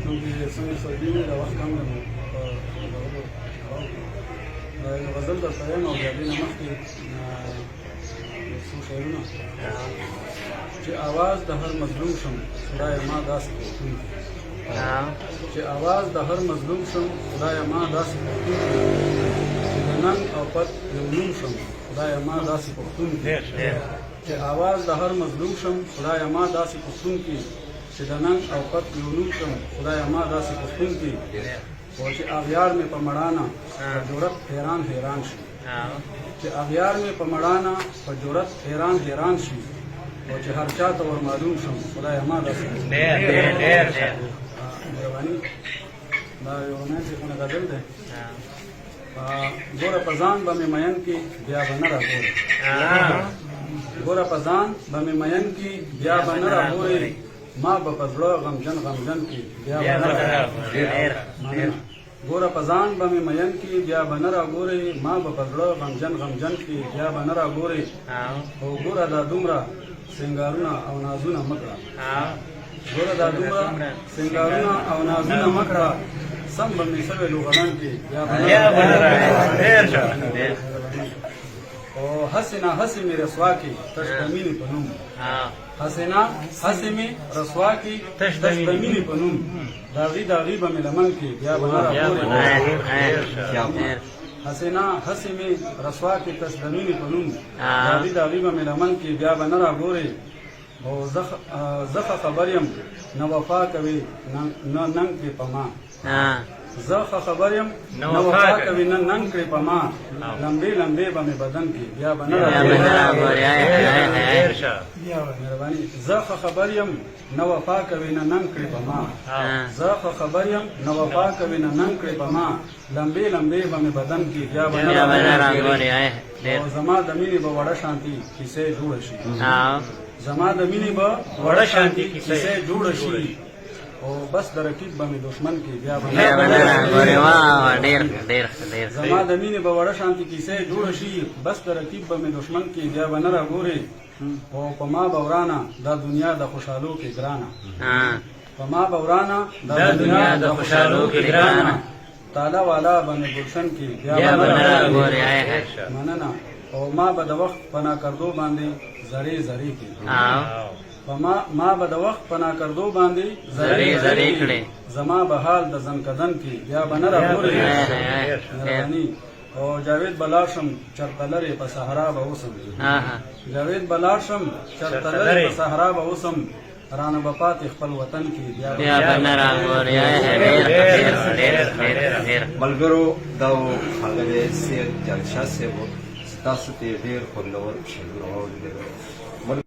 چونکې څنګه سعودي وي د وخت کم دی نو یو غزل درته یم او د هغې نه مخکې یو څو شعرونه چې اواز د هر مظلوم شم خدایه ما داسې پوښتون چې اواز د هر مظلوم شم خدایه ما داسې پوښتون چې د ننګ او پت یو نوم شم خدایه ما داسې پوښتون چې اواز د هر مظلوم شم خدایه ما داسې پوښتون کې چې د ننګ او پت یو نوم شم خدایه ما داسې پوښتون کې او چې اغیار مې په مړانه په جرأت حیران حیران شي چې اغیار مې په مړانه په جرأت حیران حیران شي او چې هر چا ته ور معلوم شم خدایه ما داسې مهرباني دا یو ناڅېښونه غزل دی ګوره په ځان به مې مین کې بیا به نه راګورې ګوره په ځان به مې مین کې بیا به نه راګورې ما به په زړه غمجن غمجن کې بیا به نه راګورې ګوره په ځان به مې مین کې بیا به نه راګورې ما به په زړه غمجن غمجن کې بیا به نه راګورې او ګوره دا دومره سنګارونه او نازونه مه کړه ګوره دا دومره سنګارونه او نازونه مه کړه سم به مې سوې لوغړن کې بیا به نه راګورې او هسې نه هسې مې رسوا کې تش د مینې په نوم هسې نه هسې مې رسوا کې تش د مینې په نوم داغي داغي به مې لمن کې بیا به نه راګورې هسې نه هسې مې رسوا کې تش د مینې په نوم داغي داغي به مې لمن کې بیا به نه راګورې او زه خبر یم نه وفا کوي نه ننګ کړې په ما زه خبر یم نه وفا کوي نه ننګ کړې په ما لمبې لمبې به مې بدن کې بیا به نه مهرباني زه خبر یم نه وفا کوي نه ننګ کړې په ما زه خبر یم نه وفا کوي نه ننګ کړې په ما لمبې لمبې به مې بدن کې بیا به نه او زما د مینې به وړه شانتي کیسې جوړه شي زما د مینې به وړه شانتي کیسې جوړه شي او بس د رقیب به مې دشمن کې بیا به زما د مینې به وړه شانتي کیسې جوړه شي بس د رقیب به مې دشمن کې بیا به نه راګورې او په ما به ورانه دا دنیا د خوشحالو کې ګرانه په ما به ورانه دا دنیا د خوشحالو کې ګرانه تاله والا به مې ګلشن کې بیا به نه راګورې مننه او ما به د وخت په ناکردو باندې زړې زړې کې ما به د وخت په ناکردو باندې زړې زړې کړې زما به حال د زنکدن کې بیا به نه راګورې او جاوید بلار شم چرته لرې په صحرا به اوسم جاوید بلار شم چرته لرې په صحرا به اوسم رانه به پاتې خپل وطن کې بیا به نه راګورې ملګرو دا ښاغلی سید جان شاه صاحب ستاسو ته ډېر خوندور شعرونه واورېدل